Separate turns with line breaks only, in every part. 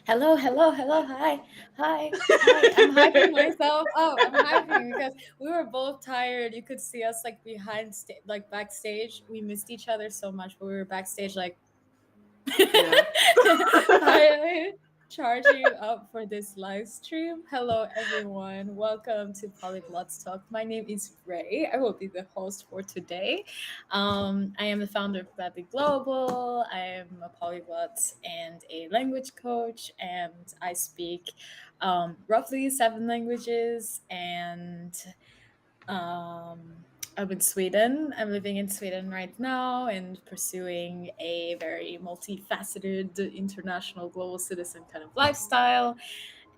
Hello, hello, hello, hi, hi, hi. I'm hyping myself up. I'm hyping because we were both tired. You could see us like like backstage. We missed each other so much, but we were backstage like
Yeah.
hi, charging up for this live stream. Hello, everyone. Welcome to Polyglots Talk. My name is Ray. I will be the host for today. I am the founder of Gladly Global. I am a polyglot and a language coach, and I speak roughly 7 languages. And um, I'm in Sweden. I'm living in Sweden right now and pursuing a very multifaceted international global citizen kind of lifestyle.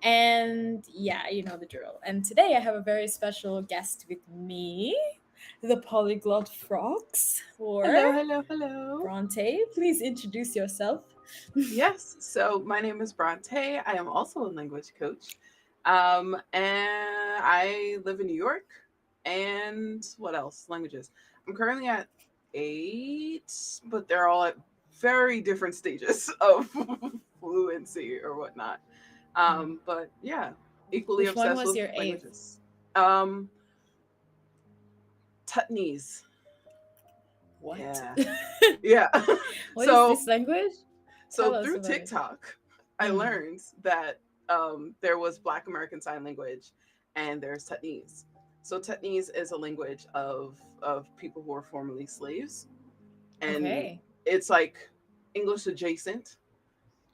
And yeah, you know the drill. And today I have a very special guest with me, the polyglot frogs, or
Hello, hello, hello.
Bronte. Please introduce yourself.
Yes, so my name is Bronte. I am also a language coach. And I live in New York. And what else? Languages. I'm currently at 8, but they're all at very different stages of fluency or whatnot. But yeah, equally
Which one
obsessed
was
with
your eighth?
languages. Um, Tutneys.
What?
Yeah. Yeah.
What is
so
this language? Tell
So
us
through
about it.
TikTok, I
Mm.
learned that there was Black American Sign Language and there's Tutnese. So Tutnese is a language of people who were formerly slaves, and
Okay.
it's like English adjacent.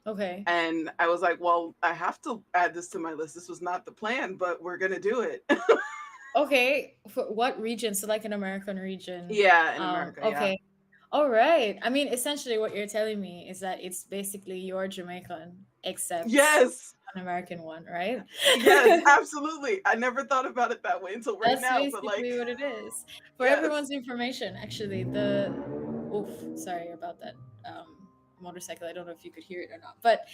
Okay.
And I was like, well, I have to add this to my list. This was not the plan, but we're gonna do it.
Okay. For what region? So like an American region.
Yeah, in America, yeah.
Okay. All right. I mean, essentially what you're telling me is that it's basically your Jamaican except
Yes,
an American one, right?
yes, absolutely. I never thought about it that way until right
That's
now, but like,
basically what it is. For
yes.
everyone's information, actually, the oof, sorry about that motorcycle. I don't know if you could hear it or not. But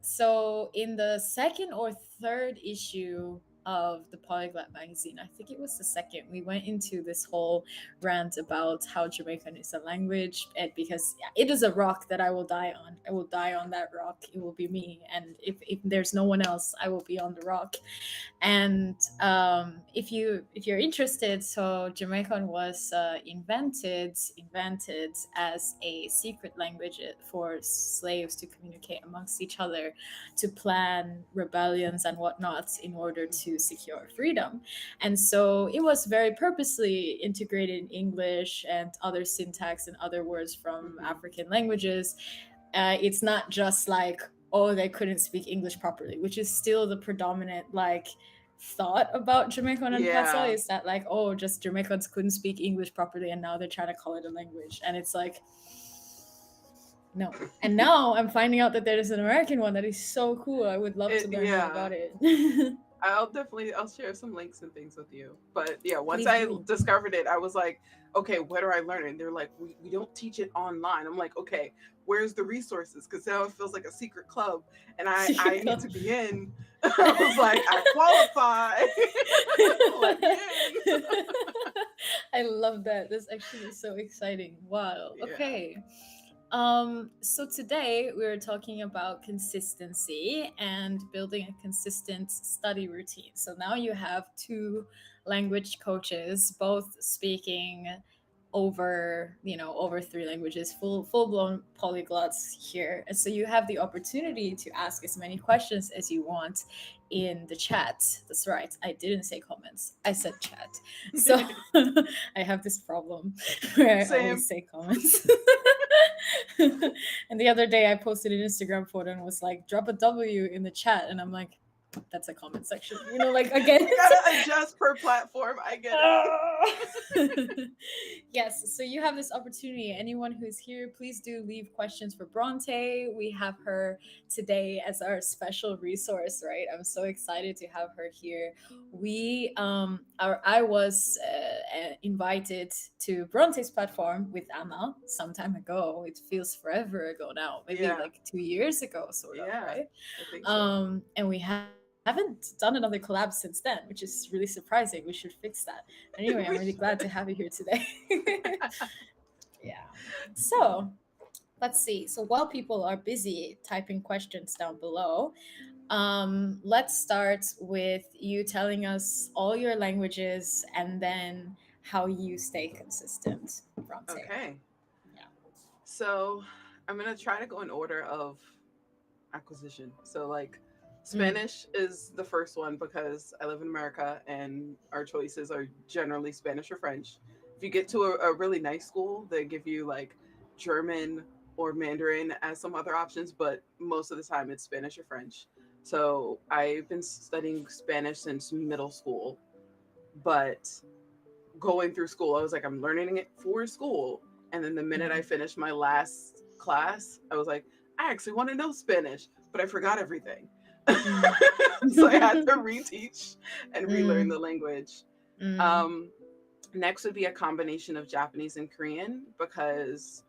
so in the second or third issue of the Polyglot magazine, I think it was the second, we went into this whole rant about how Jamaican is a language, and because yeah, it is a rock that I will die on. I will die on that rock. It will be me. And if there's no one else, I will be on the rock. And if you're interested, so Jamaican was invented as a secret language for slaves to communicate amongst each other, to plan rebellions and whatnot in order to secure freedom. And so it was very purposely integrated in English and other syntax and other words from
Mhm.
African languages. It's not just like, oh, they couldn't speak English properly, which is still the predominant like thought about Jamaican and Paso,
Yeah.
is that like, oh, just Jamaicans couldn't speak English properly and now they're trying to call it a language. And it's like, no. And now I'm finding out that there's an American one that is so cool. I would love to learn more
Yeah.
about it.
I'll share some links and things with you. But yeah, once
Please
I
do.
discovered it, I was like, okay, where do I learn it? And they're like, we don't teach it online. I'm like, okay, where's the resources? Because now it feels like a secret club and I need to be in. I was like, I qualify. Let me in.
I love that. That's actually so exciting. Wow.
Yeah.
Okay. So today we're talking about consistency and building a consistent study routine. So now you have two language coaches, both speaking over 3 languages, full blown polyglots here. And so you have the opportunity to ask as many questions as you want in the chat. That's right, I didn't say comments, I said chat. So I have this problem where I
Same.
always say comments. And the other day I posted an Instagram photo and was like, drop a W in the chat, and I'm like, that's a comment section, like again.
You gotta adjust per platform. I get it.
Yes, so you have this opportunity. Anyone who's here, please do leave questions for Bronte. We have her today as our special resource, right? I'm so excited to have her here. I was invited to Bronte's platform with Anna some time ago. It feels forever ago now, maybe
Yeah.
like 2 years ago, sort of,
Yeah.
right?
I think so.
And we haven't done another collab since then, which is really surprising. We should fix that. Anyway, I'm really
We
glad to
should.
have you here today. Yeah. So, let's see. So while people are busy typing questions down below, let's start with you telling us all your languages and then how you stay consistent, Bronte.
Okay.
Yeah.
So I'm gonna try to go in order of acquisition. So like
Mm,
Spanish is the first one because I live in America and our choices are generally Spanish or French. If you get to a really nice school, they give you like German or Mandarin as some other options, but most of the time it's Spanish or French. So I've been studying Spanish since middle school, but going through school, I was like, I'm learning it for school. And then the minute I
mm,
finished my last class, I was like, I actually want to know Spanish, but I forgot everything.
mm.
So I had to reteach and relearn the
Mm,
language.
mm.
Um, Next would be a combination of Japanese and Korean because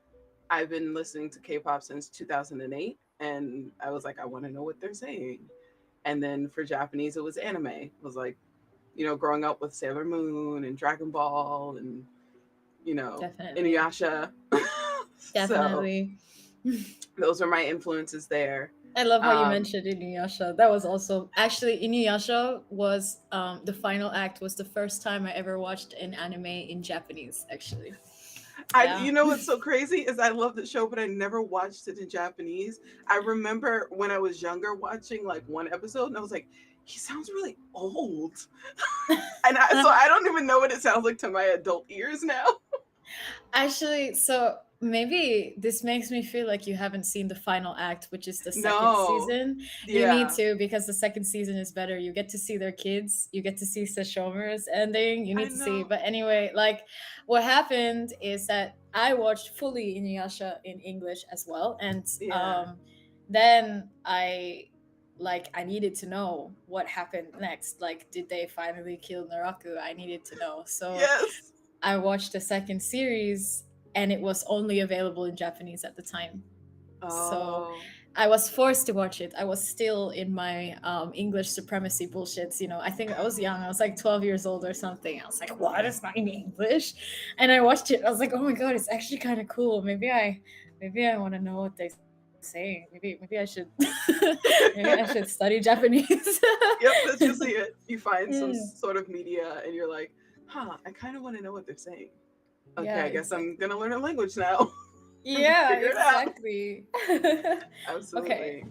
I've been listening to K-pop since 2008, and I was like, I want to know what they're saying. And then for Japanese, it was anime. It was like, growing up with Sailor Moon and Dragon Ball and,
Definitely.
Inuyasha. So
Definitely.
those are my influences there.
I love how you
Um,
mentioned Inuyasha. That was also actually Inuyasha was the final act was the first time I ever watched an anime in Japanese. Actually, yeah.
you know what's so crazy is I love the show, but I never watched it in Japanese. I remember when I was younger watching like one episode, and I was like, he sounds really old, and so I don't even know what it sounds like to my adult ears now.
Actually, so maybe this makes me feel like you haven't seen the final act, which is the second
No,
season. You need
yeah,
to because the second season is better. You get to see their kids, you get to see Sesshomaru's ending. You
I
need to see.
know,
But anyway, like what happened is that I watched fully Inuyasha in English as well, and
yeah,
then I needed to know what happened next. Like, did they finally kill Naraku? I needed to know. So
yes,
I watched the second series and it was only available in Japanese at the time. So
oh,
I was forced to watch it. I was still in my English supremacy bullshits. I think I was young. I was like 12 years old or something. I was like, what is my English? And I watched it. I was like, oh my God, it's actually kind of cool. Maybe I want to know what they're saying. Maybe I should, maybe I should study Japanese.
yep, that's usually it. You find some
Yeah,
sort of media, and you're like, I kind of want to know what they're saying. Okay,
yeah,
I guess I'm
exactly.
gonna learn a language now and
Yeah,
figure it out.
exactly. Okay,
Absolutely.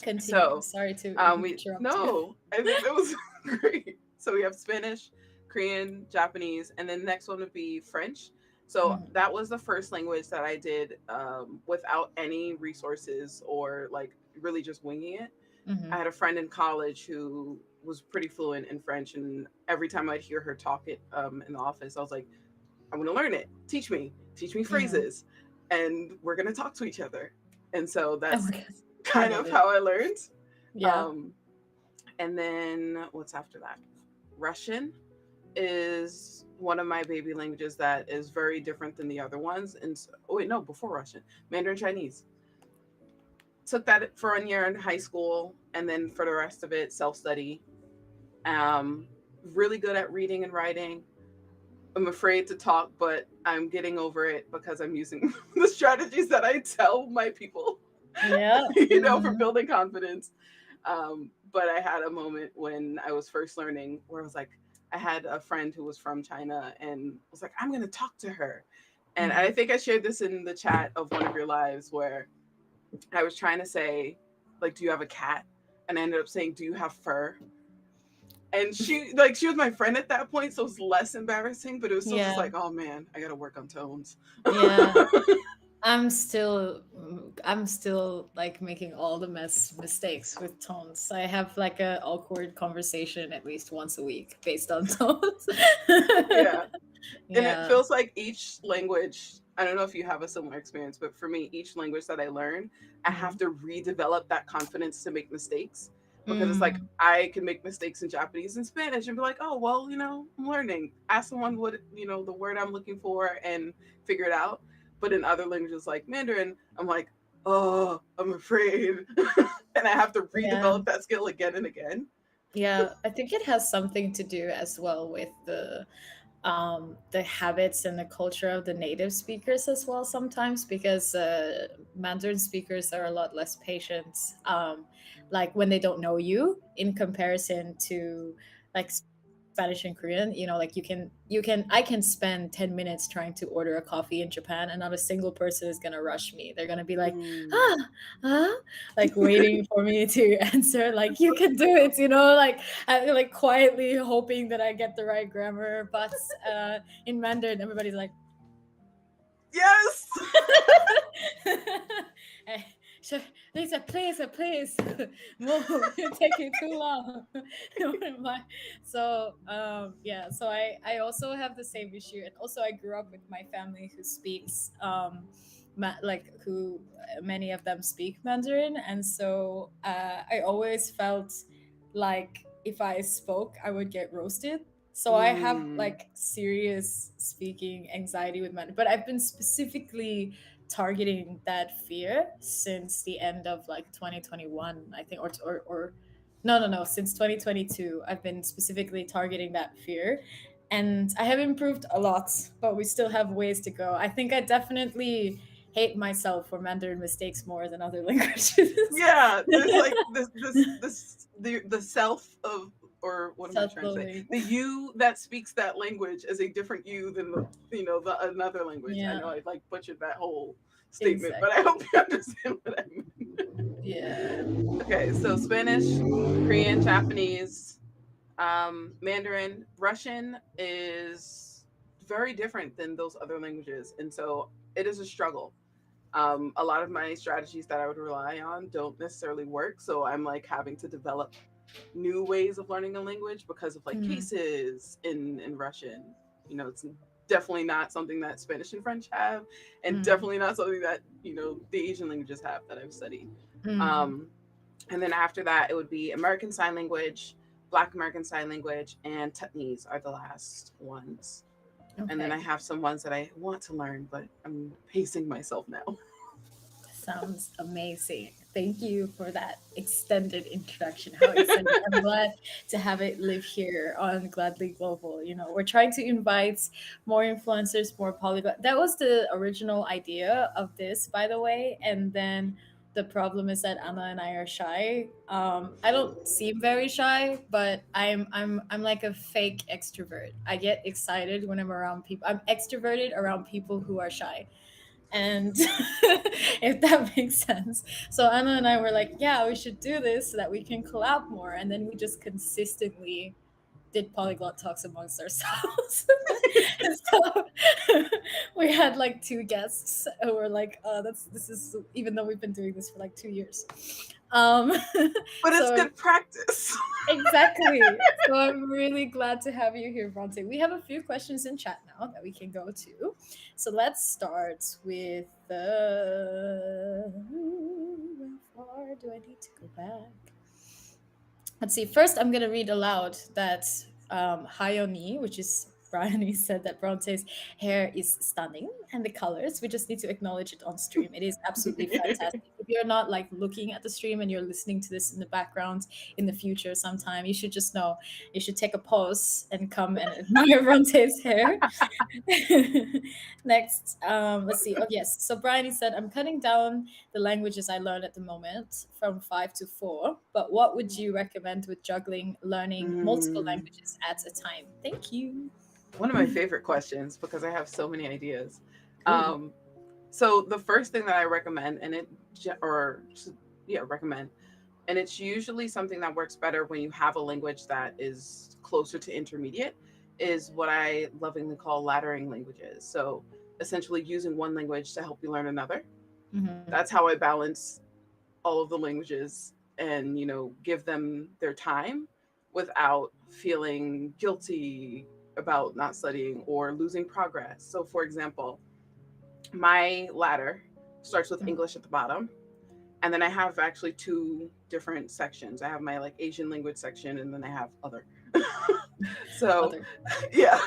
continue.
So,
Sorry to
we
interrupt you.
no, I think that was great. So we have Spanish, Korean, Japanese, and then the next one would be French. So
Mhm,
that was the first language that I did without any resources or like really just winging it. I
mhm,
had a friend in college who was pretty fluent in French, and every time I'd hear her talk it in the office, I was like, I want to learn it. Teach me
mhm.
phrases, and we're gonna talk to each other. And so
Oh my
that's
god, I
kind
love
of
it.
how I learned.
Yeah.
Um, and then what's after that? Russian is one of my baby languages that is very different than the other ones. And so, oh wait, no, before Russian, Mandarin Chinese. Took that for 1 year in high school, and then for the rest of it, self study. Um, really good at reading and writing. I'm afraid to talk, but I'm getting over it because I'm using the strategies that I tell my people,
Yeah.
for
Mhm.
building confidence. But I had a moment when I was first learning where I was like, I had a friend who was from China and was like, I'm going to talk to her. And I
Mhm.
think I shared this in the chat of one of your lives where I was trying to say, like, do you have a cat? And I ended up saying, do you have fur? And she was my friend at that point, so it was less embarrassing, but it was still just
Yeah.
like, oh man, I gotta work on tones.
Yeah. I'm still like making all the mistakes with tones. I have like a awkward conversation at least once a week based on tones.
Yeah. And it
Yeah.
feels like each language, I don't know if you have a similar experience, but for me, each language that I learn, I have
Mm.
to redevelop that confidence to make mistakes. Because it's like
Mm.
I can make mistakes in Japanese and Spanish and be like, oh well, I'm learning. Ask someone what the word I'm looking for and figure it out. But in other languages like Mandarin, I'm like, oh, I'm afraid. And I have to
Yeah.
redevelop that skill again and again.
Yeah, I think it has something to do as well with the habits and the culture of the native speakers as well sometimes, because Mandarin speakers are a lot less patient, like when they don't know you, in comparison to like Spanish and Korean. Like I can spend 10 minutes trying to order a coffee in Japan, and not a single person is gonna rush me. They're gonna be like,
Mm.
ah, ah, like waiting for me to answer. Like, you can do it, like like quietly hoping that I get the right grammar. But in Mandarin, everybody's like,
Yes.
eh, Lisa, please, move. You're taking too long. So yeah, so I also have the same issue, and also I grew up with my family who speaks like who many of them speak Mandarin, and so I always felt like if I spoke, I would get roasted. So I have
Mm.
like serious speaking anxiety with Mandarin, but I've been specifically targeting that fear since the end of like 2021, I think, or no, since 2022, I've been specifically targeting that fear, and I have improved a lot, but we still have ways to go. I think I definitely hate myself for Mandarin mistakes more than other languages.
Yeah, there's like the self of, or what am I trying to say?
Self-loathing.
The you that speaks that language as a different you than the another language. I
Yeah,
know I like butchered that whole statement, but I
exactly.
hope you understand what I mean.
Yeah.
Okay, so Spanish, Korean, Japanese, Mandarin, Russian is very different than those other languages, and so it is a struggle. A lot of my strategies that I would rely on don't necessarily work, so I'm like having to develop new ways of learning a language because of like
Mm,
cases in Russian. It's definitely not something that Spanish and French have, and
mm,
definitely not something that the Asian languages have that I've studied.
mm.
Um, and then after that, it would be American Sign Language, Black American Sign Language, and Tutnese are the last ones. And then I
Okay.
have some ones that I want to learn, but I'm pacing myself now.
Sounds amazing. Thank you for that extended introduction. How excited. I'm glad to have it live here on Gladly Global. We're trying to invite more influencers, more polyglot. That was the original idea of this, by the way. And then the problem is that Anna and I are shy. I don't seem very shy, but I'm like a fake extrovert. I get excited when I'm around people. I'm extroverted around people who are shy, and if that makes sense. So Anna and I were like, yeah, we should do this so that we can collab more, and then we just consistently did polyglot talks amongst ourselves. And so we had like two guests who were like, this is, even though we've been doing this for like 2 years. um
But it's
so
good practice.
exactly. So I'm really glad to have you here, Bronte. We have a few questions in chat now that we can go to. So let's start with the. How far do I need to go back? Let's see. First, I'm going to read aloud that Hayoni, which is Bryony, said that Bronte's hair is stunning, and the colors. We just need to acknowledge it on stream. It is absolutely fantastic. If you're not like looking at the stream and you're listening to this in the background in the future sometime, you should just know you should take a pause and come and admire Bronte's hair. Next, let's see. Oh, yes. So Bryony said, I'm cutting down the languages I learn at the moment from 5 to 4. But what would you recommend with juggling learning multiple
Mm.
languages at a time? Thank you.
One of my favorite questions because I have so many ideas.
Ooh.
Um, so the first thing that I recommend, and or yeah, recommend, and it's usually something that works better when you have a language that is closer to intermediate, is what I lovingly call laddering languages. So essentially using one language to help you learn another.
Mm-hmm.
That's how I balance all of the languages and give them their time without feeling guilty about not studying or losing progress. So for example, my ladder starts with English at the bottom, and then I have actually two different sections. I have my like Asian language section, and then I have other. So
Other.
yeah,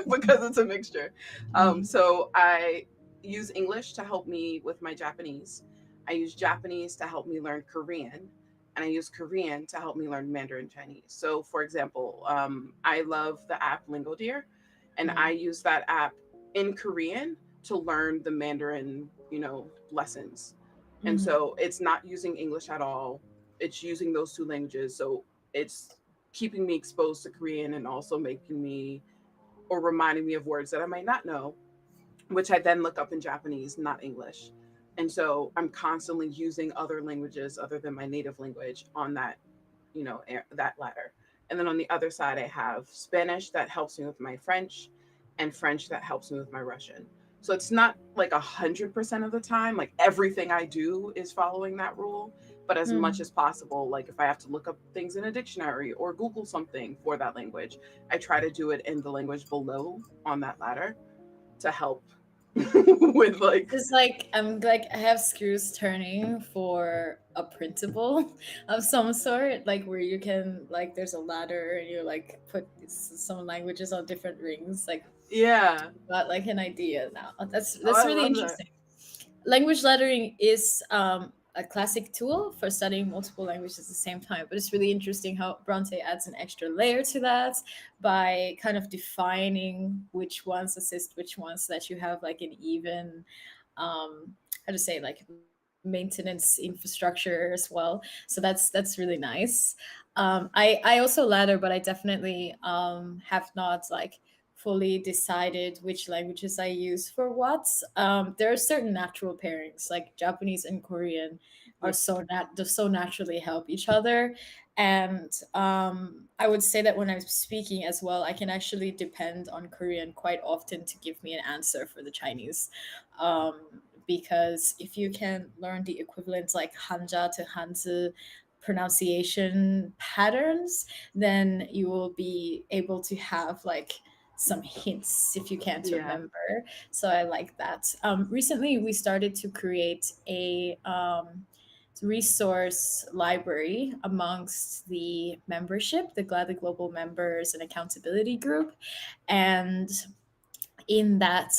because it's a mixture.
Mm-hmm.
So I use English to help me with my Japanese. I use Japanese to help me learn Korean, and I use Korean to help me learn Mandarin Chinese. So, for example, I love the app Lingodeer, and I use that app in Korean to learn the Mandarin, lessons. And
Mm-hmm.
so it's not using English at all. It's using those two languages. So it's keeping me exposed to Korean and also making me or reminding me of words that I might not know, which I then look up in Japanese, not English. And so I'm constantly using other languages other than my native language on that, that ladder. And then on the other side, I have Spanish that helps me with my French, and French that helps me with my Russian. So it's not like 100% of the time, like everything I do is following that rule. But as much as possible, like if I have to look up things in a dictionary or Google something for that language, I try to do it in the language below on that ladder to help with like.
It's like I'm like I have screws turning for a printable of some sort, like where you can like there's a ladder and you like put some languages on different rings. Like
Yeah.
got like an idea now.
Oh,
That's
I
really
love that.
interesting. Language lettering is a classic tool for studying multiple languages at the same time, but it's really interesting how Bronte adds an extra layer to that by kind of defining which ones assist which ones, so that you have like an even how to say, like maintenance infrastructure as well. So that's really nice. I also ladder, but I definitely have not like fully decided which languages I use for what. There are certain natural pairings, like Japanese and Korean are
Yep.
so naturally help each other. And I would say that when I'm speaking as well, I can actually depend on Korean quite often to give me an answer for the Chinese. Um, because if you can learn the equivalents like Hanja to Hanzi pronunciation patterns, then you will be able to have like some hints if you can't
Yeah.
remember. So I like that. Recently, we started to create a resource library amongst the membership, the Gladly Global members and accountability group. And in that,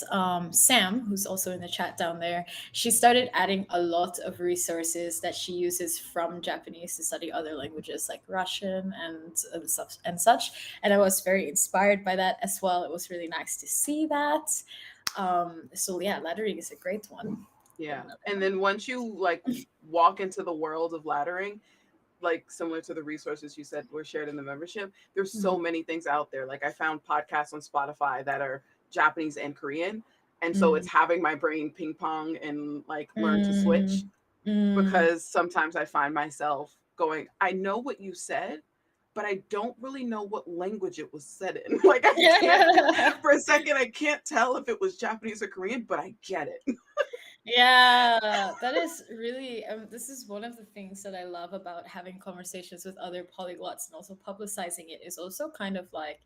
Sam, who's also in the chat down there, she started adding a lot of resources that she uses from Japanese to study other languages like Russian and such. And I was very inspired by that as well. It was really nice to see that. So yeah, lettering is a great one.
Yeah.
Another
And
one.
then once you like walk into the world of laddering, like similar to the resources you said were shared in the membership, there's so
Mhm.
many things out there. Like I found podcasts on Spotify that are Japanese and Korean. And so it's
Mm.
having my brain ping pong and like learn to switch,
Mm. Mm.
because sometimes I find myself going, I know what you said, but I don't really know what language it was said in. Like I can't for a second I can't tell if it was Japanese or Korean, but I get it.
Yeah, that is really, this is one of the things that I love about having conversations with other polyglots and also publicizing it, is also kind of like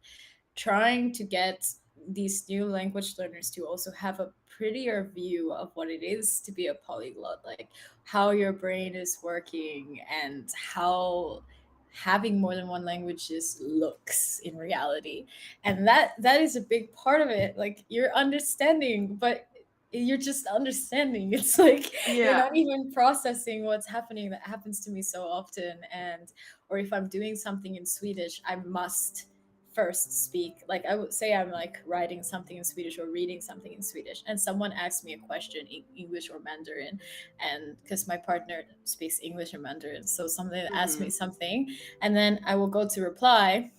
trying to get these new language learners to also have a prettier view of what it is to be a polyglot, like how your brain is working and how having more than one language just looks in reality. And that is a big part of it. Like you're understanding, but you're just understanding. It's like you're
Yeah.
not even processing what's happening. That happens to me so often. And or if I'm doing something in Swedish, I must first speak, like I would say I'm like writing something in Swedish or reading something in Swedish, and someone asks me a question in English or Mandarin, and because my partner speaks English and Mandarin, so somebody asks me
Mm-hmm.
something, and then I will go to reply.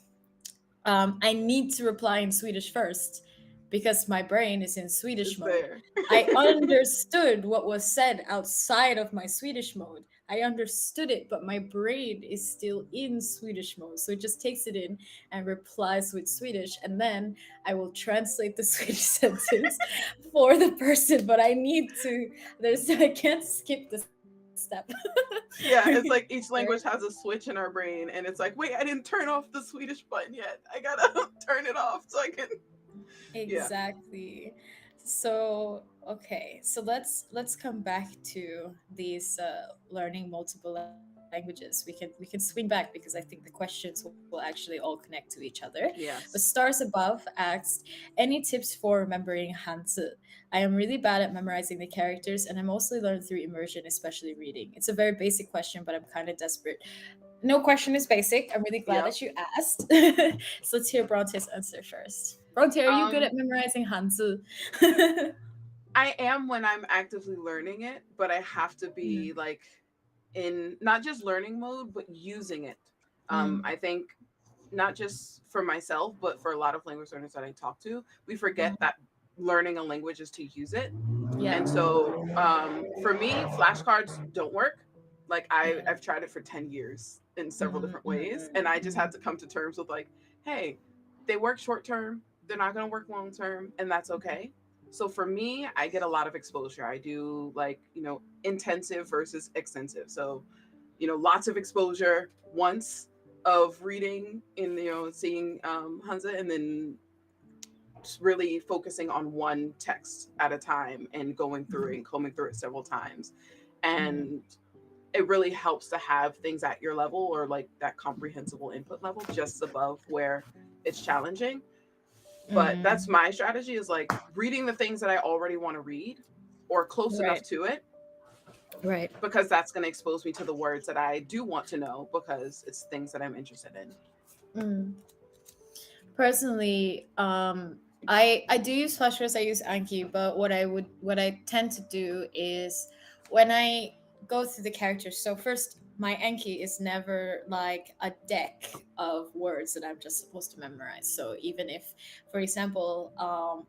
I need to reply in Swedish first because my brain is in Swedish
It's
mode.
there.
I understood what was said outside of my Swedish mode. I understood it, but my brain is still in Swedish mode. So it just takes it in and replies with Swedish. And then I will translate the Swedish sentence for the person. But I need to, I can't skip the step.
Yeah, it's like each
Right?
language has a switch in our brain, and it's like, wait, I didn't turn off the Swedish button yet. I gotta turn it off so I can. Yeah.
Exactly. So, okay, so let's come back to these learning multiple languages. We can swing back because I think the questions will actually all connect to each other. But Stars
Yes.
Above asked, any tips for remembering Hanzi? I am really bad at memorizing the characters, and I mostly learn through immersion, especially reading. It's a very basic question, but I'm kind of desperate. No question is basic. I'm really glad
Yep.
that you asked. So let's hear Bronte's answer first. Bronte, are you good
Um,
at memorizing Hanzi?
I am when I'm actively learning it, but I have to be
Mm,
like in not just learning mode, but using it.
mm,
I think not just for myself, but for a lot of language learners that I talk to, we forget
mm.
that learning a language is to use it.
Yeah.
And so for me, flashcards don't work. Like
Yeah.
I've tried it for 10 years in several
Mhm,
different ways. And I
mhm,
just had
mhm.
to come to terms with like, hey, they work short term, they're not gonna work long term, and that's okay. So for me, I get a lot of exposure. I do like, intensive versus extensive. So, lots of exposure once of reading and seeing Hansa, and then really focusing on one text at a time and going through it
Mhm,
and combing through it several times.
mhm,
And it really helps to have things at your level, or like that comprehensible input level just above where it's challenging. But that's
mm.
my strategy, is like reading the things that I already want to read or close enough
Right,
to it,
right.
because that's going to expose me to the words that I do want to know, because it's things that I'm interested in.
Mm. Personally, I do use flashcards. I use Anki, but what I tend to do is when I go through the characters. So first, my Anki is never like a deck of words that I'm just supposed to memorize. So even if, for example,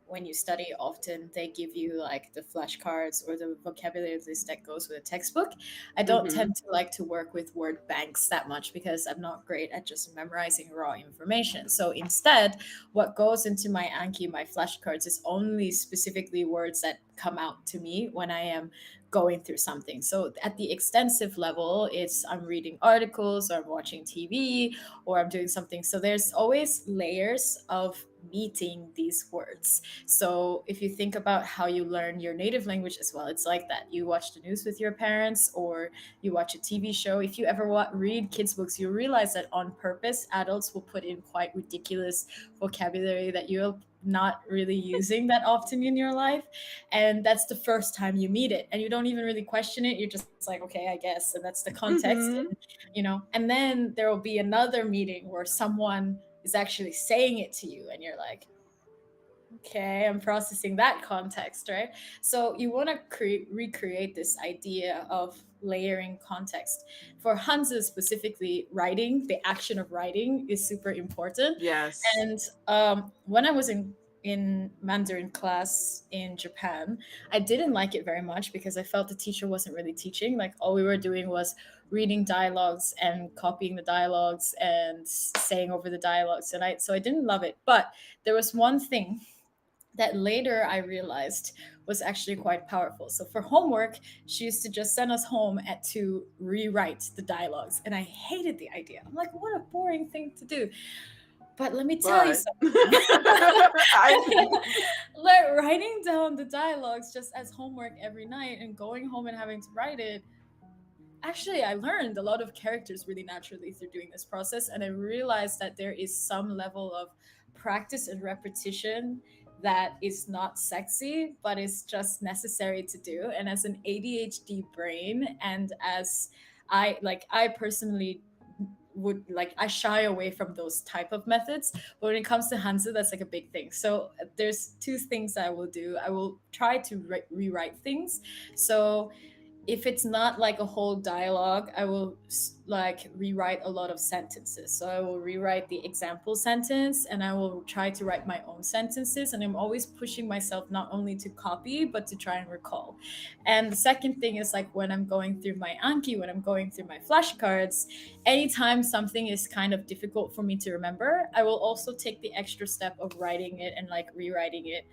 when you study, often they give you like the flashcards or the vocabulary list that goes with a textbook. I don't
Mm-hmm.
tend to like to work with word banks that much because I'm not great at just memorizing raw information. So instead, what goes into my Anki, my flashcards, is only specifically words that come out to me when I am going through something. So at the extensive level, it's I'm reading articles or I'm watching TV or I'm doing something. So there's always layers of meeting these words. So if you think about how you learn your native language as well, it's like that. You watch the news with your parents or you watch a TV show. If you ever read kids' books, you realize that on purpose, adults will put in quite ridiculous vocabulary that you're not really using that often in your life. And that's the first time you meet it. And you don't even really question it. You're just like, okay, I guess. And that's the context.
Mm-hmm.
And then there will be another meeting where someone is actually saying it to you and you're like, okay, I'm processing that context, right? So you want to recreate this idea of layering context. For Hansa specifically, writing, the action of writing is super important.
Yes.
And when I was in Mandarin class in Japan, I didn't like it very much because I felt the teacher wasn't really teaching. Like all we were doing was reading dialogues and copying the dialogues and saying over the dialogues, and I didn't love it. But there was one thing that later I realized was actually quite powerful. So for homework, she used to just send us home to rewrite the dialogues. And I hated the idea. I'm like, what a boring thing to do. But let me tell you
But
something.
I
Like writing down the dialogues just as homework every night and going home and having to write it, actually I learned a lot of characters really naturally through doing this process, and I realized that there is some level of practice and repetition that is not sexy but is just necessary to do. And as an ADHD brain, and as I personally would like, I shy away from those type of methods, but when it comes to Hansa, that's like a big thing. So there's two things I will do. I will try to rewrite things. So if it's not like a whole dialogue, I will like rewrite a lot of sentences. So I will rewrite the example sentence and I will try to write my own sentences. And I'm always pushing myself not only to copy, but to try and recall. And the second thing is like when I'm going through my Anki, when I'm going through my flashcards, anytime something is kind of difficult for me to remember, I will also take the extra step of writing it and like rewriting it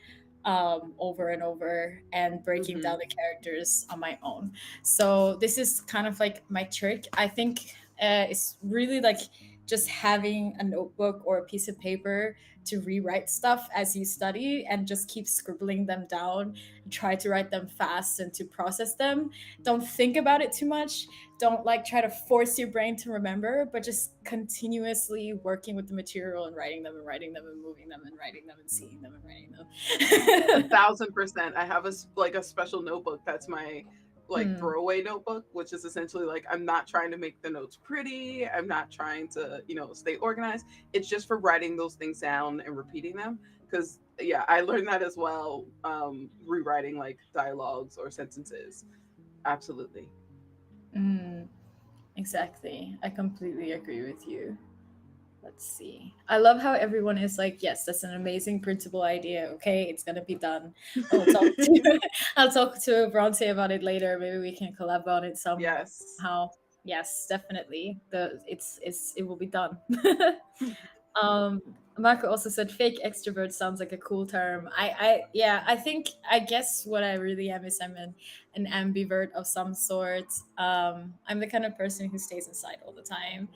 over and over and breaking
mm-hmm.
down the characters on my own. So this is kind of like my trick. I think it's really like just having a notebook or a piece of paper to rewrite stuff as you study and just keep scribbling them down, try to write them fast and to process them. Don't think about it too much. Don't like try to force your brain to remember, but just continuously working with the material and writing them and writing them and moving them and writing them and seeing them and writing
A
them.
1000%. I have like a special notebook that's my like
Mm,
throwaway notebook, which is essentially like I'm not trying to make the notes pretty. I'm not trying to, stay organized. It's just for writing those things down and repeating them. Because yeah, I learned that as well. Rewriting like dialogues or sentences. Absolutely.
Mm, exactly. I completely agree with you. Let's see. I love how everyone is like, yes, that's an amazing printable idea. Okay, it's gonna be done. I will talk to I'll talk to Bronte about it later. Maybe we can collab on it somehow.
Yes.
Yes, definitely. It will be done. um Marco also said fake extrovert sounds like a cool term. Yeah, I think I guess what I really am is I'm an ambivert of some sort. I'm the kind of person who stays inside all the time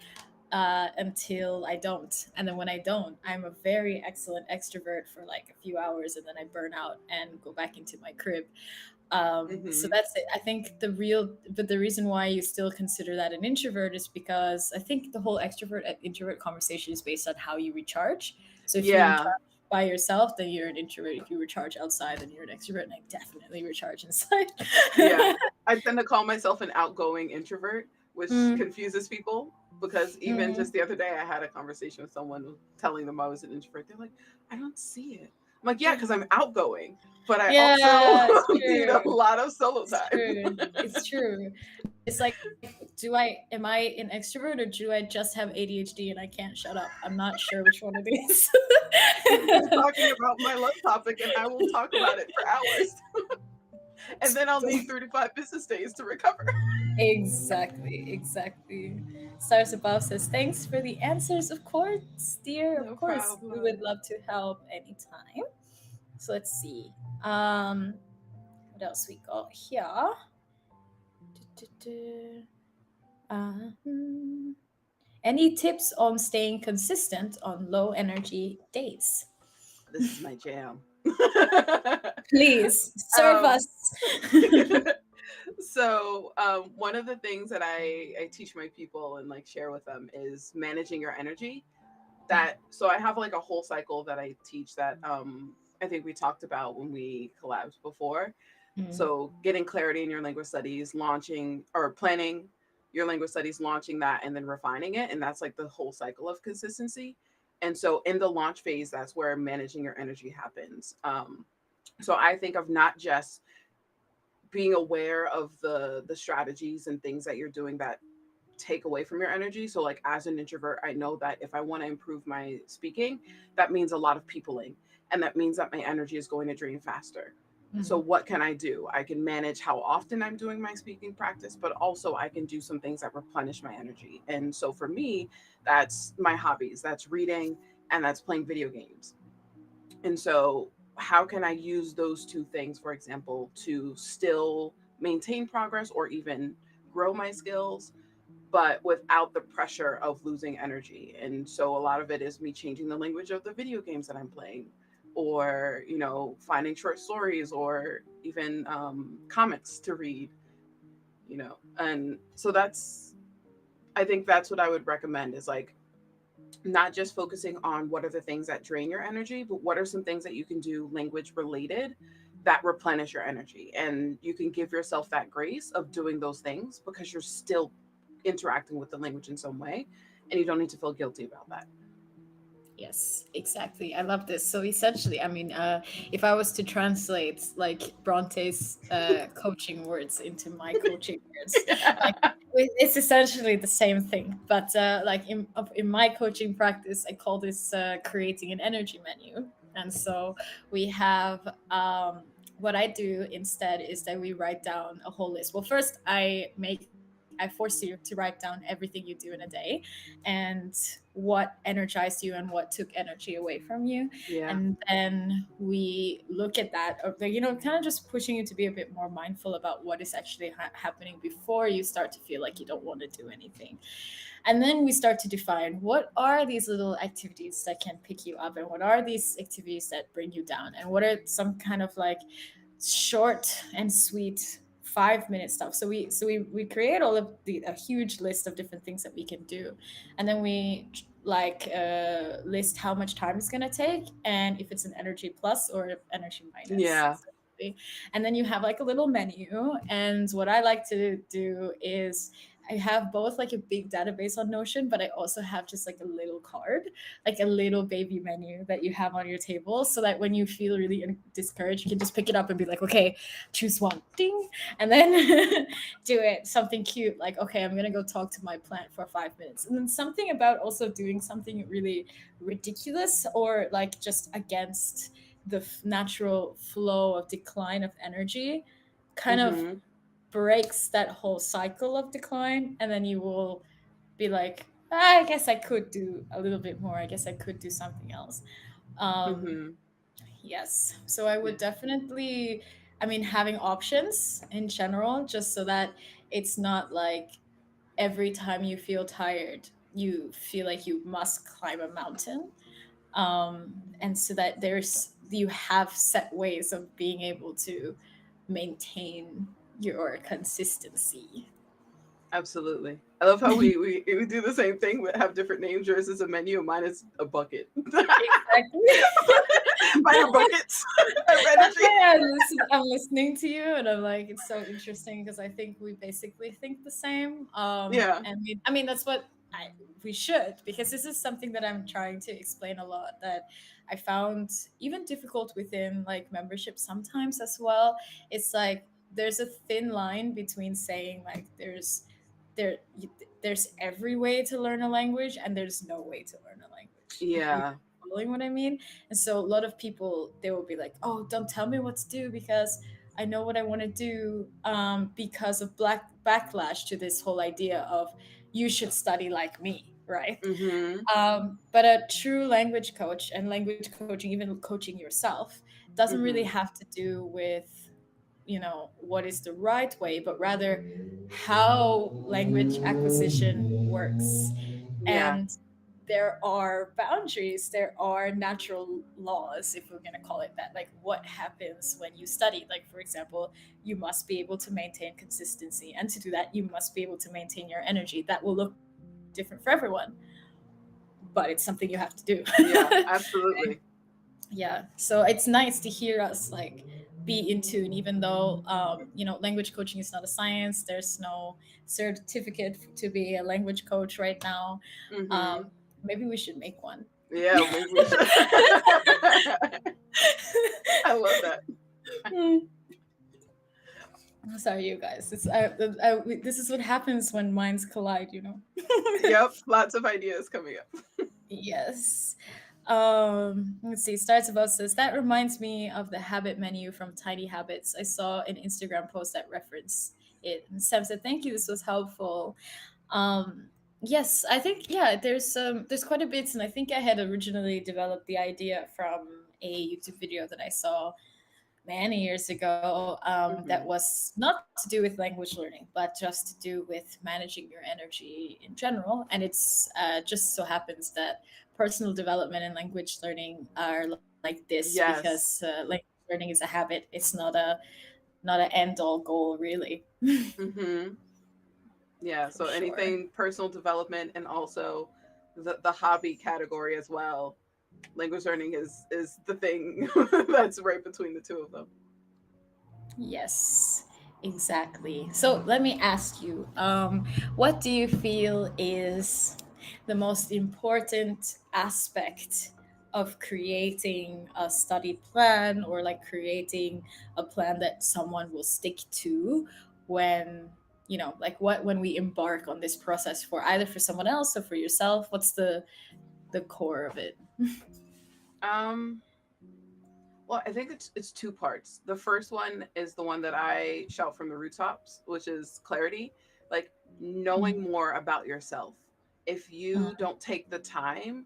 until I don't. And then when I don't, I'm a very excellent extrovert for like a few hours and then I burn out and go back into my crib. So
Hmm.
that's it. I think but the reason why you still consider that an introvert is because I think the whole extrovert and introvert conversation is based on how you recharge. So if you
Yeah.
recharge by yourself, then you're an introvert. If you recharge outside, then you're an extrovert. And I definitely recharge inside.
Yeah. I tend to call myself an outgoing introvert, which
Mm,
confuses people because even
mm.
just the other day, I had a conversation with someone telling them I was an introvert. They're like, I don't see it. I'm like, yeah, because I'm outgoing, but I also
Yeah, it's
need
true.
a lot of solo
It's
time.
true. It's true. It's like, am I an extrovert or do I just have ADHD and I can't shut up? I'm not sure which one it is.
You're just talking about my love topic, and I will talk about it for hours, and then I'll need 35 business days to recover.
Exactly, exactly. Stars Above says, thanks for the answers, of course, dear. Of
No
course, we would
problem.
love to help anytime. So let's see. Um, what else we got here? Du-du-du. Hmm. Any tips on staying consistent on low energy days?
This is my jam.
Please serve
um,
us.
so one of the things that I teach my people and like share with them is managing your energy. That so I have like a whole cycle that I teach that I think we talked about when we collabed before.
Mm.
So getting clarity in your language studies, launching or planning your language studies, launching that, and then refining it. And that's like the whole cycle of consistency. And so in the launch phase, that's where managing your energy happens. So I think of not just being aware of the strategies and things that you're doing that take away from your energy. So like as an introvert, I know that if I want to improve my speaking, that means a lot of peopling, and that means that my energy is going to drain faster. So
Mm.
what can I do? I can manage how often I'm doing my speaking practice, but also I can do some things that replenish my energy. And so for me, that's my hobbies. That's reading and that's playing video games. And so how can I use those two things, for example, to still maintain progress or even grow my skills, but without the pressure of losing energy? And so a lot of it is me changing the language of the video games that I'm playing, or finding short stories, or even comics to read. And so that's, I think that's what I would recommend, is like not just focusing on what are the things that drain your energy, but what are some things that you can do language related that replenish your energy. And you can give yourself that grace of doing those things because you're still interacting with the language in some way, and you don't need to feel guilty about that.
Yes, exactly. I love this. So essentially, I mean, if I was to translate like Bronte's coaching words into my coaching words, like it's essentially the same thing. But like in my coaching practice, I call this creating an energy menu. And so we have what I do instead is that we write down a whole list. Well, first I force you to write down everything you do in a day and what energized you and what took energy away from you.
Yeah.
And then we look at that, or kind of just pushing you to be a bit more mindful about what is actually happening before you start to feel like you don't want to do anything. And then we start to define what are these little activities that can pick you up and what are these activities that bring you down and what are some kind of like short and sweet 5-minute stuff. So we create all of a huge list of different things that we can do, and then we like list how much time it's going to take and if it's an energy plus or energy minus.
Yeah.
And then you have like a little menu, and what I like to do is I have both like a big database on Notion, but I also have just like a little card, like a little baby menu that you have on your table, so that when you feel really discouraged, you can just pick it up and be like, okay, choose one, ding, and then do it. Something cute, like, okay, I'm gonna go talk to my plant for 5 minutes. And then something about also doing something really ridiculous or like just against the natural flow of decline of energy kind of
Mm-hmm.
breaks that whole cycle of decline, and then you will be like, "Ah, I guess I could do a little bit more, I guess I could do something else." um
Mm-hmm.
yes, so I
Yeah.
would definitely, I mean, having options in general, just so that it's not like every time you feel tired you feel like you must climb a mountain. And so that there's, you have set ways of being able to maintain your consistency.
Absolutely. I love how we do the same thing but have different names. Yours is a menu, mine is a bucket.
Exactly.
Buy your buckets of
That's
energy.
why I'm listening to you, and I'm like, it's so interesting because I think we basically think the same.
Yeah.
And I mean, that's what we should, because this is something that I'm trying to explain a lot, that I found even difficult within like membership sometimes as well. It's like there's a thin line between saying like there there's every way to learn a language and there's no way to learn a language, if you're
Yeah.
following what I mean. And so a lot of people, they will be like, oh, don't tell me what to do because I know what I want to do, because of black backlash to this whole idea of you should study like me, right?
Mm-hmm.
But a true language coach and language coaching, even coaching yourself, doesn't really
Mm-hmm.
have to do with, what is the right way, but rather how language acquisition works.
Yeah.
And there are boundaries, there are natural laws, if we're going to call it that, like what happens when you study. Like, for example, you must be able to maintain consistency, and to do that you must be able to maintain your energy. That will look different for everyone, but it's something you have to do.
Yeah.
And
Absolutely.
yeah, so it's nice to hear us like be in tune, even though language coaching is not a science. There's no certificate to be a language coach right now.
Mm-hmm.
um, Maybe we should make one.
Yeah, maybe we should. I love that.
Sorry, you guys. This is what happens when minds collide.
Yep. Lots of ideas coming up.
Yes. Let's see. Starts about says that reminds me of the habit menu from Tiny Habits. I saw an Instagram post that referenced it. And Sam said, "Thank you. This was helpful." Um, yes, I think, yeah. There's quite a bit, and I think I had originally developed the idea from a YouTube video that I saw many years ago, that
Mm-hmm.
was not to do with language learning, but just to do with managing your energy in general. And it's just so happens that personal development and language learning are like this because
Yes.
language learning is a habit. It's not an end all goal, really.
Mm-hmm. Yeah.
For
So
sure.
anything personal development and also the hobby category as well. Language learning is the thing that's right between the two of them.
Yes, exactly. So let me ask you, what do you feel is the most important aspect of creating a study plan, or like creating a plan that someone will stick to when, like what, when we embark on this process, for either for someone else or for yourself? What's the core of it?
Um, well, I think it's two parts. The first one is the one that I shout from the rooftops, which is clarity, like knowing more about yourself. If you don't take the time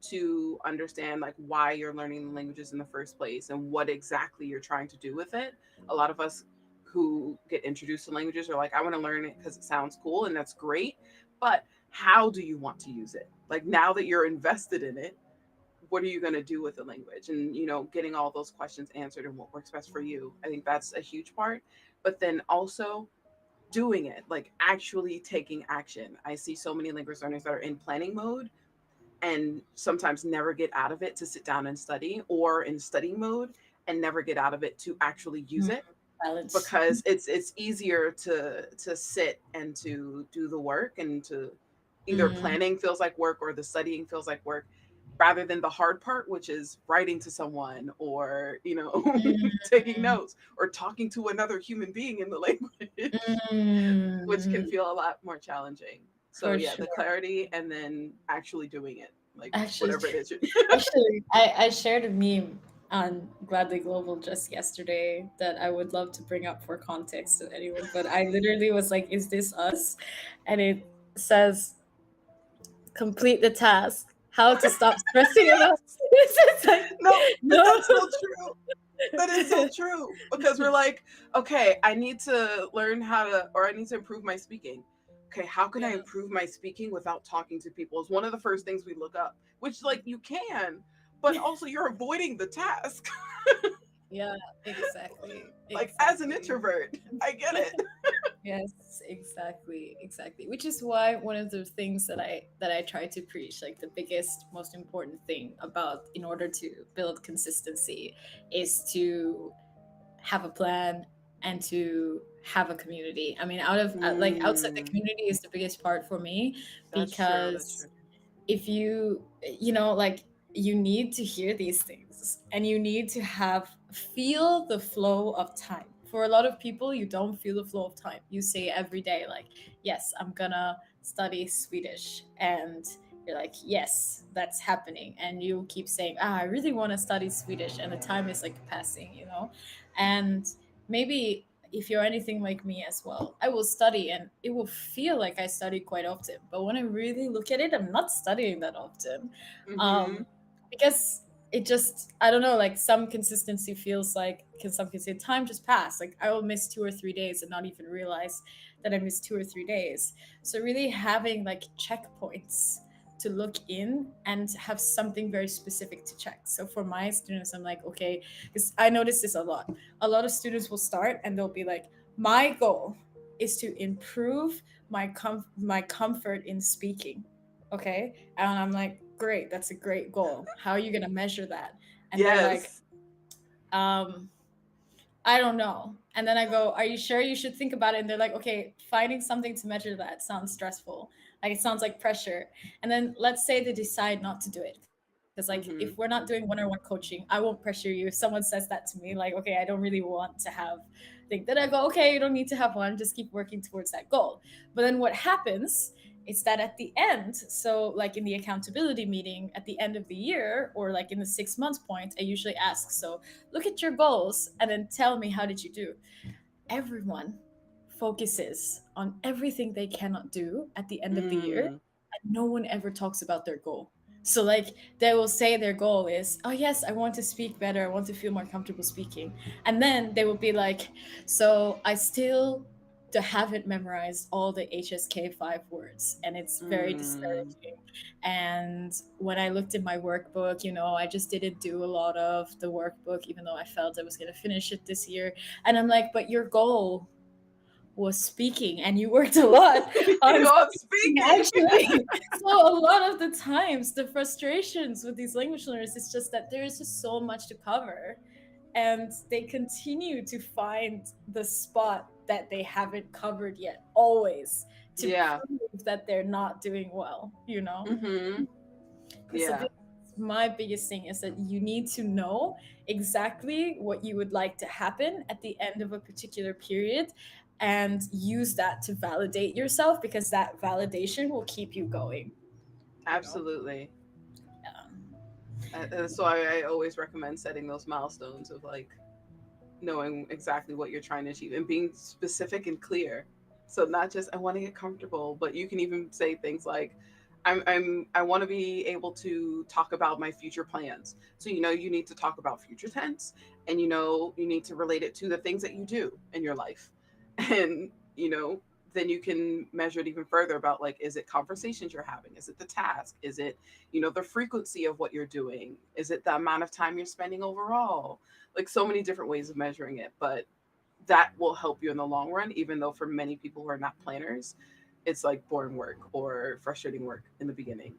to understand like why you're learning the languages in the first place and what exactly you're trying to do with it, a lot of us who get introduced to languages are like, I want to learn it because it sounds cool and that's great, but how do you want to use it? Like now that you're invested in it, what are you going to do with the language, and getting all those questions answered and what works best for you. I think that's a huge part. But then also doing it, like actually taking action. I see so many language learners that are in planning mode and sometimes never get out of it to sit down and study, or in study mode and never get out of it to actually use it.
Balance.
because it's easier to sit and to do the work, and to either
Mm,
planning feels like work or the studying feels like work, rather than the hard part, which is writing to someone, or taking
mm,
notes, or talking to another human being in the language, which can
mm,
feel a lot more challenging. So
for
yeah,
sure.
the clarity, and then actually doing it, like
Actually,
whatever it is.
actually, I shared a meme on Gladly Global just yesterday that I would love to bring up for context to anyone, but I literally was like, "Is this us?" And it says, "Complete the task. How to stop stressing about
Yes.
this?" It's like,
No, but
no.
that's so true. That is so true, because we're like, okay, I need to learn how to, or I need to improve my speaking. Okay, how can I
Yeah,
improve my speaking without talking to people? Is one of the first things we look up, which, like, you can, but also you're avoiding the task.
yeah, exactly,
Like, as an
exactly.
introvert, I get it.
Yes, exactly, exactly. Which is why one of the things that I try to preach, like the biggest, most important thing about in order to build consistency, is to have a plan and to have a community. I mean, out of like outside the
Mm,
community is the biggest part for me
that's true. That's
because
true.
if like you need to hear these things and you need to have feel the flow of time. For a lot of people, you don't feel the flow of time. You say every day like, yes, I'm gonna study Swedish, and you're like, yes, that's happening, and you keep saying, I really want to study Swedish, and the time is like passing. And maybe if you're anything like me as well, I will study and it will feel like I study quite often. But when I really look at it, I'm not studying that often.
Mm-hmm.
Um, because it just, I don't know, like some consistency feels like, because some can say time just passed. Like I will miss 2 or 3 days and not even realize that I missed 2 or 3 days. So really having like checkpoints to look in and have something very specific to check. So for my students, I'm like, okay, because I notice this a lot of students will start and they'll be like, my goal is to improve my comfort in speaking. Okay, and I'm like, great, that's a great goal. How are you going to measure that? And they're like,
Yes.
um I don't know. And then I go, are you sure? You should think about it. And they're like, okay, finding something to measure that sounds stressful. Like it sounds like pressure. And then let's say they decide not to do it. Because like if we're not
Mm-hmm.
doing one-on-one coaching, I won't pressure you. If someone says that to me, like, okay, I don't really want to have think that I go, okay, you don't need to have one, just keep working towards that goal. But then what happens is that at the end, so like in the accountability meeting at the end of the year, or like in the 6 months point, I usually ask, so look at your goals and then tell me how did you do. Everyone focuses on everything they cannot do at the end of the year,
Mm.
and no one ever talks about their goal. So like they will say their goal is, oh yes, I want to speak better, I want to feel more comfortable speaking. And then they will be like, so I still haven't memorized all the HSK 5 words, and it's very
Mm.
discouraging. And when I looked in my workbook, I just didn't do a lot of the workbook, even though I felt I was going to finish it this year. And I'm like, but your goal was speaking and you worked a lot on
You are
speaking
speaking.
actually. So a lot of the times the frustrations with these language learners is just that there is just so much to cover, and they continue to find the spot that they haven't covered yet, always, to
Yeah.
prove that they're not doing well.
Mm-hmm.
So
Yeah.
this, my biggest thing is that you need to know exactly what you would like to happen at the end of a particular period, and use that to validate yourself, because that validation will keep you going.
Absolutely.
Yeah.
So I always recommend setting those milestones of, like, knowing exactly what you're trying to achieve and being specific and clear. So not just I want to get comfortable, but you can even say things like, I want to be able to talk about my future plans. So you need to talk about future tense, and you need to relate it to the things that you do in your life. And then you can measure it even further about, like, is it conversations you're having? Is it the task? Is it, the frequency of what you're doing? Is it the amount of time you're spending overall? Like, so many different ways of measuring it, but that will help you in the long run, even though for many people who are not planners, it's like boring work or frustrating work in the beginning.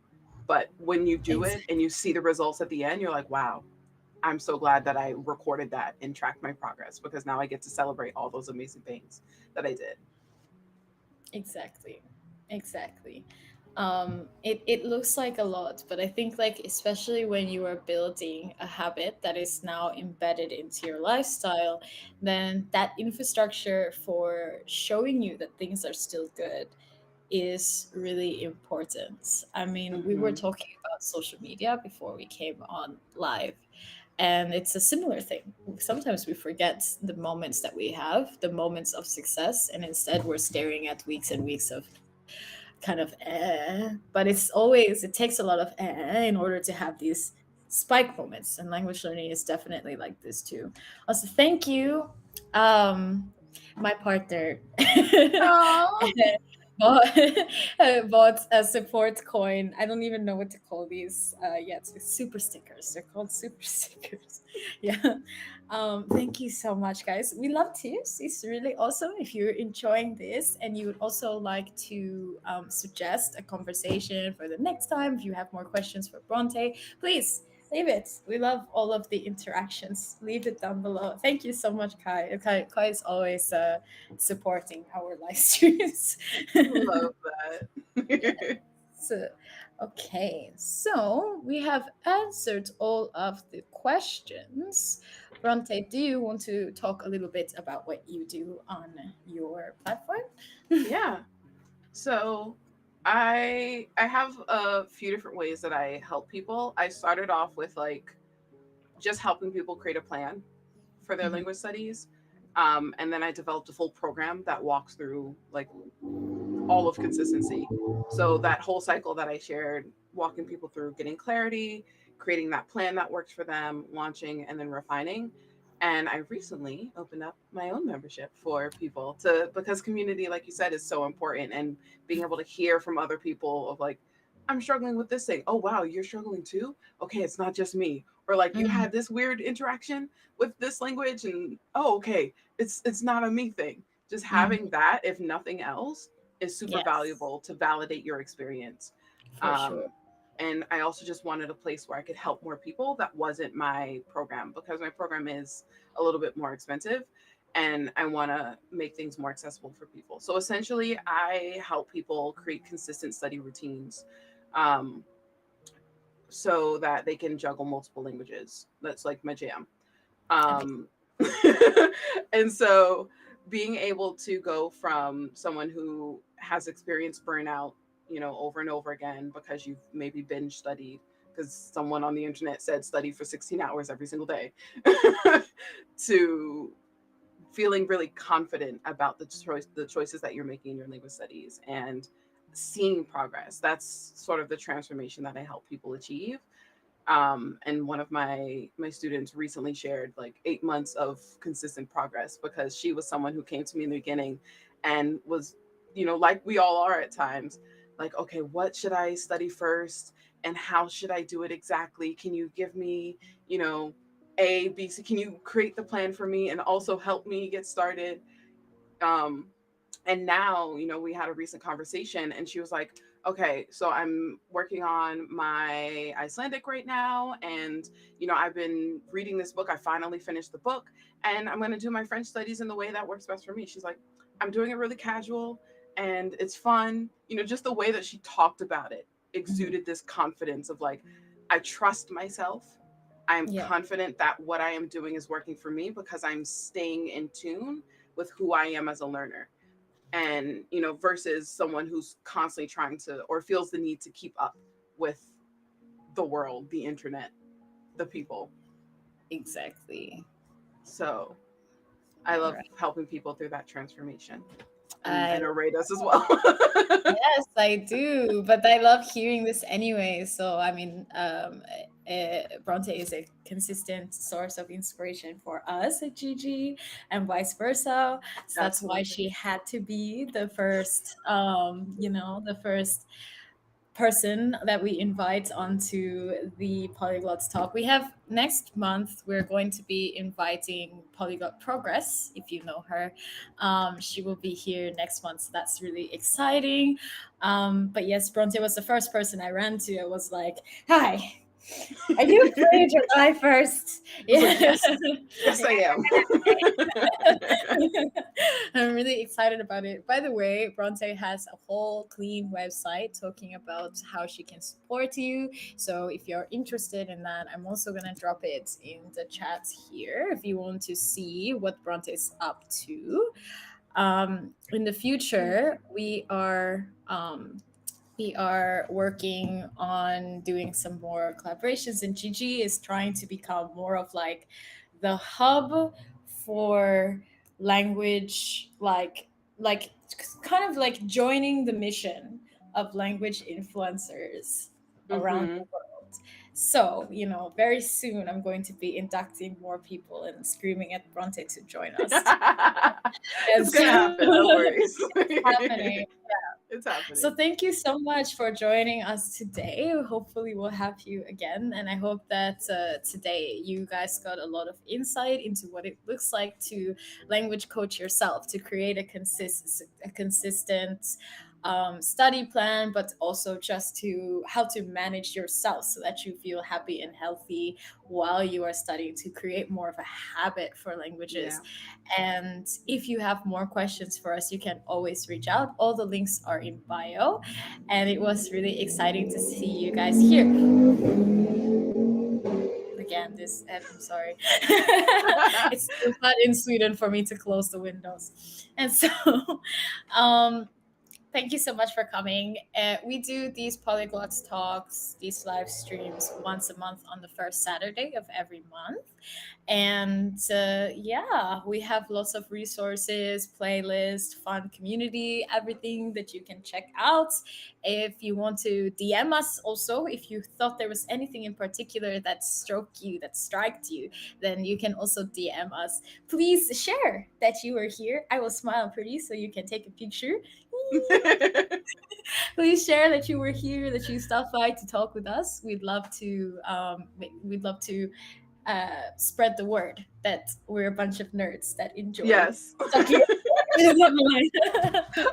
But when you do it
Exactly.
and you see the results at the end, you're like, wow, I'm so glad that I recorded that and tracked my progress, because now I get to celebrate all those amazing things that I did.
Exactly. Exactly. It looks like a lot, but I think like especially when you are building a habit that is now embedded into your lifestyle, then that infrastructure for showing you that things are still good is really important. I mean, we were
Hmm.
talking about social media before we came on live, and it's a similar thing. Sometimes we forget the moments that we have, the moments of success, and instead we're staring at weeks and weeks of kind of but it takes a lot of in order to have these spike moments, and language learning is definitely like this too. Also, thank you, um my partner
Oh,
bought, bought a support coin. I don't even know what to call these yet. It's super stickers. They're called super stickers. Yeah. Thank you so much, guys. We love tips. It's really awesome. If you're enjoying this and you would also like to suggest a conversation for the next time, if you have more questions for Bronte, please leave it. We love all of the interactions. Leave it down below. Thank you so much, Kai. Kai is always supporting our live streams.
love that.
So, okay, so we have answered all of the questions. Bronte, do you want to talk a little bit about what you do on your platform?
Yeah. So I have a few different ways that I help people. I started off with like just helping people create a plan for their
Mhm.
language studies. And then I developed a full program that walks through like all of consistency. So that whole cycle that I shared, walking people through getting clarity, creating that plan that works for them, launching, and then refining. And I recently opened up my own membership for people to, because community, like you said, is so important, and being able to hear from other people of like, I'm struggling with this thing. Oh wow, you're struggling too? Okay, it's not just me. Or like you
Mhm.
had this weird interaction with this language, and oh okay, it's not a me thing. Just having
Mhm.
that, if nothing else, is super
Yes,
valuable to validate your experience.
for sure.
Um, and I also just wanted a place where I could help more people that wasn't my program, because my program is a little bit more expensive, and I want to make things more accessible for people. So essentially, I help people create consistent study routines, um, so that they can juggle multiple languages. That's like my jam.
Amazing.
Um, and so being able to go from someone who has experienced burnout, over and over again because you've maybe binge studied because someone on the internet said study for 16 hours every single day, to feeling really confident about the choices that you're making in your language studies and seeing progress. That's sort of the transformation that I help people achieve. And one of my students recently shared like 8 months of consistent progress, because she was someone who came to me in the beginning and was, like we all are at times, like, okay, what should I study first, and how should I do it exactly? Can you give me, you know a b c, can you create the plan for me and also help me get started? um and now, we had a recent conversation, and she was like, okay, so I'm working on my Icelandic right now, and I've been reading this book. I finally finished the book, and I'm going to do my French studies in the way that works best for me. She's like, I'm doing it really casual, and it's fun. Just the way that she talked about it
Mhm.
exuded this confidence of like, I trust myself. I'm
Yeah,
confident that what I am doing is working for me because I'm staying in tune with who I am as a learner. And versus someone who's constantly trying to, or feels the need to keep up with the world, the internet, the people.
exactly.
So I
All
love
right.
helping people through that transformation,
I
and Array does as well.
Yes, I do, but I love hearing this anyway. So, I mean, Bronte is a consistent source of inspiration for us at GG and vice versa. So that's why
Absolutely.
she had to be the first, the first person that we invite onto the Polyglots talk. We have next month, we're going to be inviting Polyglot Progress, if you know her. She will be here next month, so that's really exciting. But yes, Bronte was the first person I ran to. I was like, hi. Are you free July 1st?
I was like,
Yeah.
yes, yes, I am.
I'm really excited about it. By the way, Bronte has a whole clean website talking about how she can support you. So if you're interested in that, I'm also going to drop it in the chat here if you want to see what Bronte is up to. In the future, we are working on doing some more collaborations, and Gigi is trying to become more of like the hub for language, like kind of like joining the mission of language influencers around the
Hmm.
world. So, very soon I'm going to be inducting more people and screaming at Bronte to join us.
It's
Yes.
gonna happen. No worries.
It's happening.
It's
So
happening.
thank you so much for joining us today. Hopefully we'll have you again, and I hope that today you guys got a lot of insight into what it looks like to language coach yourself, to create a consistent study plan, but also just to how to manage yourself so that you feel happy and healthy while you are studying, to create more of a habit for languages.
Yeah.
And if you have more questions for us, you can always reach out. All the links are in bio. And it was really exciting to see you guys here. Again, I'm sorry. It's too hot in Sweden for me to close the windows. And so, um, thank you so much for coming. We do these polyglots talks, these live streams once a month on the first Saturday of every month. And yeah, we have lots of resources, playlist, fun community, everything that you can check out. If you want to DM us also, if you thought there was anything in particular that stroked you, that striked you, then you can also DM us. Please share that you were here. I will smile pretty so you can take a picture. Please share that you were here, that you stopped by to talk with us. We'd love to spread the word that we're a bunch of nerds that enjoy
Yes.
talking about online.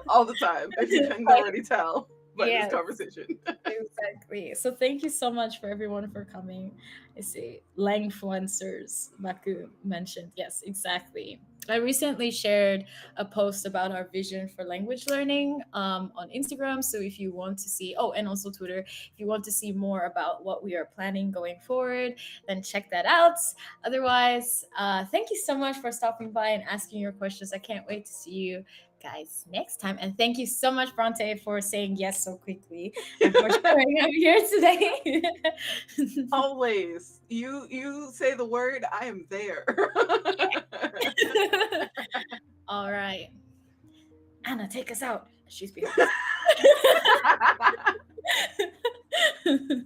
All the time, if you couldn't already tell by this
Yes,
conversation.
exactly. So thank you so much for everyone for coming. I see Langfluencers, Baku mentioned. Yes, exactly. I recently shared a post about our vision for language learning on Instagram. So if you want to see, oh, and also Twitter, if you want to see more about what we are planning going forward, then check that out. Otherwise, thank you so much for stopping by and asking your questions. I can't wait to see you guys next time. And thank you so much, Bronte, for saying yes so quickly and for showing up here today.
Always. You say the word, I am there.
All right. Anna, take us out. She's behind us.